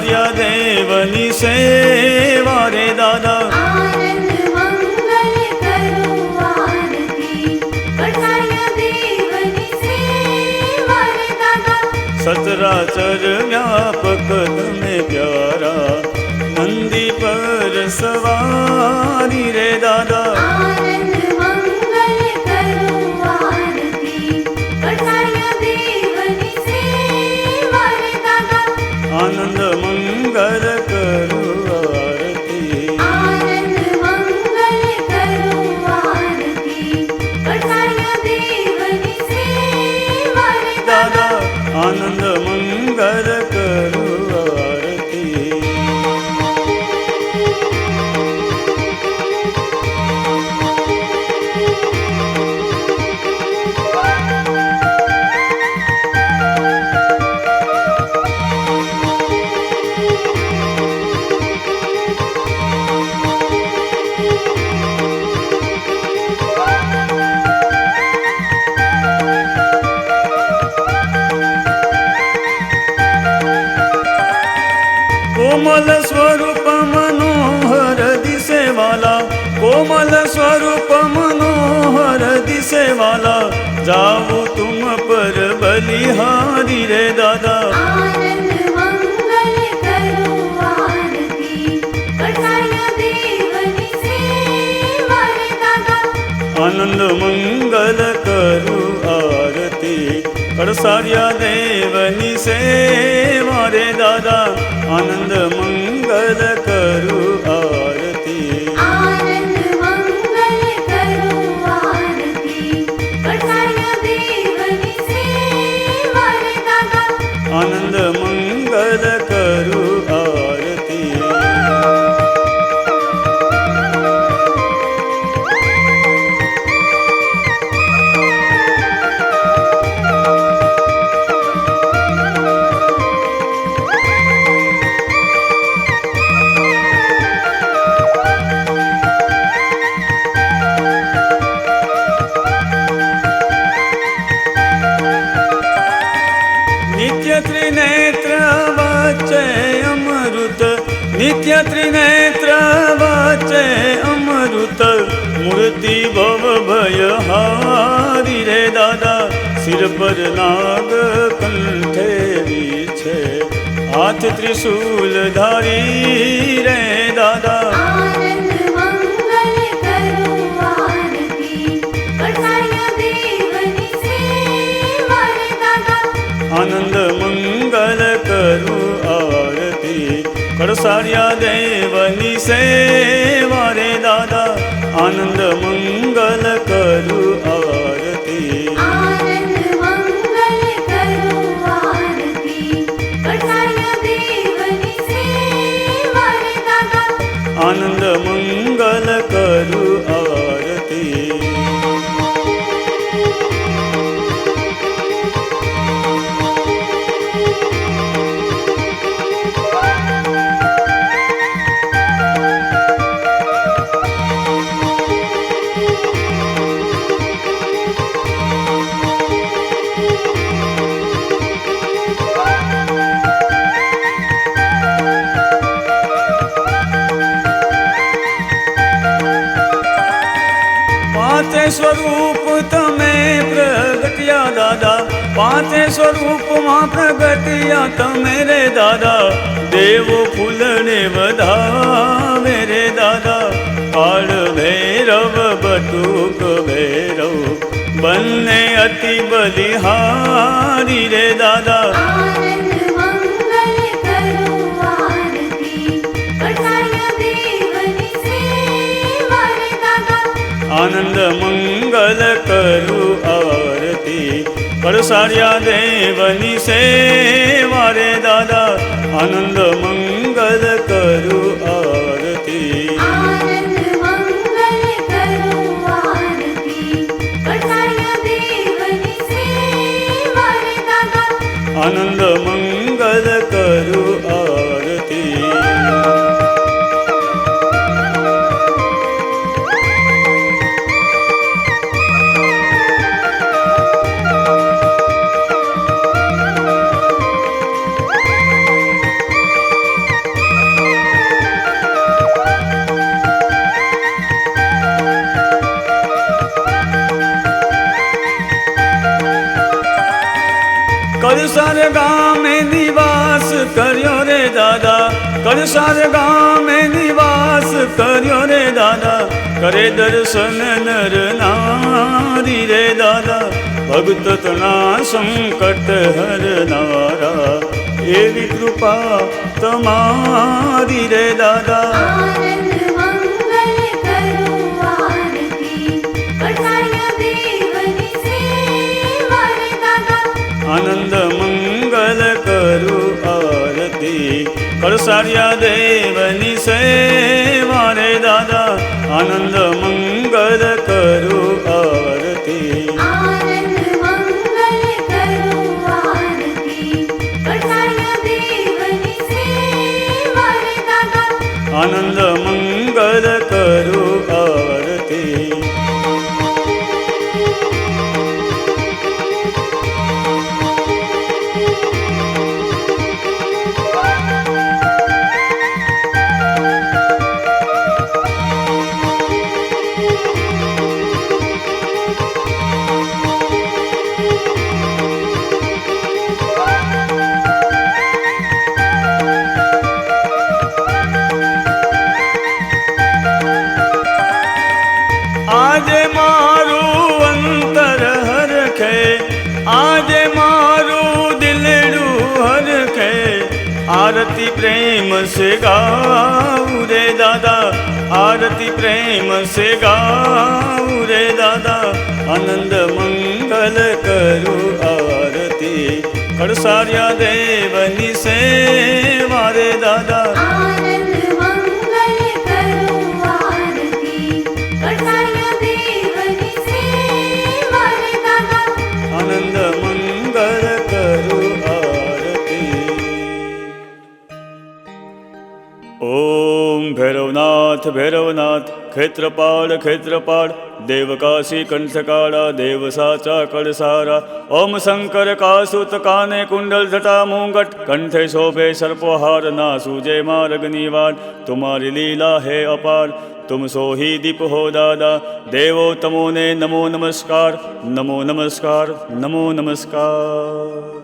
કળસારિયા દેવની સેવા રે દાદા. આનંદ મંગલ કરું આરતી કળસારિયા દેવની સેવા રે દાદા. સચરાચર વ્યાપક તમે પ્યારા નંદી પર સવારી રે દાદા. આનંદ મંગલ કરું આરતી કળસારિયા દેવની સેવા રે દાદા. આનંદ મંગલ કરું આરતી. આનંદ મંગલ કરું આરતી કળસારિયા દેવની સેવા રે દાદા. આનંદ મંગલ કરું આરતી. कोमल स्वरूप मनोहर दिसे वाला. कोमल स्वरूप मनोहर दिसे वाला. जाऊं तुम पर बलिहारी रे दादा. आनंद मंगल कરું आरती કળસારિયા દેવની સેવા રે દાદા. આનંદ મંગલ કરું આરતી કળસારિયા દેવની સેવા રે દાદા. આનંદ મંગલ કરું આરતી. આનંદ મંગલ કરું આરતી કળસારિયા દેવની સેવા રે દાદા. આનંદ મંગલ કરું આરતી. નિત્ય ત્રિનેત્ર વચ્ચે અમૃત. નિત્ય ત્રિનેત્ર વચ્ચે અમૃત. મૂર્તિ ભવ ભય હારી રે દાદા. સિર પર નાગ કંઠે છે. હાથ ત્રિશૂલ ધારી રે દાદા. આનંદ મંગલ કરું આરતી કળસારિયા દેવની સેવા રે દાદા. આનંદ મંગલ કરું આરતી કળસારિયા દેવની સેવા રે દાદા. આનંદ મંગલ કરું આરતી. આનંદ મંગલ કરું આરતી કળસારિયા દેવની સેવા રે દાદા. આનંદ મંગલ કરું આરતી. પાંચે સ્વરૂપ તમે પ્રગટ્યા દાદા. પાંચે સ્વરૂપમાં પ્રગટ્યા તમે રે દાદા. દેવો ફૂલને વધાવે રે દાદા. કાળ ભૈરવ બટુક ભૈરવ બંને અતિ બલિહારી રે દાદા. આનંદ મંગલ કરું આરતી કળસારિયા દેવની સેવા રે દાદા. આનંદ મંગલ કરું આરતી કળસારિયા દેવની સેવા રે દાદા. આનંદ મંગલ કરું આરતી. આનંદ મંગલ કરું આરતી કળસારિયા દેવની સેવા રે દાદા. આનંદ મંગલ કરું આરતી. કળસાર ગામે નિવાસ કર્યો રે દાદા, કળસાર ગામે નિવાસ કર્યો રે દાદા, કરે દર્શન નર નારી રે દાદા, ભગત તના સંકટ હરનારા, એવી કૃપા તમારી રે દાદા. આનંદ મંગલ કરું આરતી, કળસાય દેવની સેવા રે દાદા. આનંદ મંગલ કરું આરતી, કળસારિયા દેવની સેવા રે દાદા, આનંદ મંગલ કરું આરતી. આનંદ મંગલ કરું આરતી, કળસાય દેવની સેવા રે દાદા. આનંદ મંગલ કરું આરતી. આજે મારું અંતર હરખે, આજે મારું દિલડું હરખે, આરતી પ્રેમ સે ગાઉં રે દાદા, આરતી પ્રેમ સે ગાઉં રે દાદા, આનંદ મંગલ કરું આરતી, કળસારિયા દેવની સેવા રે દાદા. આનંદ મંગલ કરું આરતી, કળસાય દેવની સેવા રે દાદા. આનંદ મંગલ કરું આરતી. ઓમ ભૈરવનાથ ભૈરવનાથ, ખેત્રપાળ ખેત્રપાળ, દેવકાશી કંઠકાળા, દેવ સાચા કળસારા, ઓમ શંકર કાસુત કાને કુંડલ જટા મુંગટ, કંઠે શોભે સર્પહાર, ના સૂજે માર્ગની વાટ, તુમારી લીલા હે અપાર, तुम सो ही दीप हो दादा, देवो तमो ने नमो नमस्कार, नमो नमस्कार, नमो नमस्कार.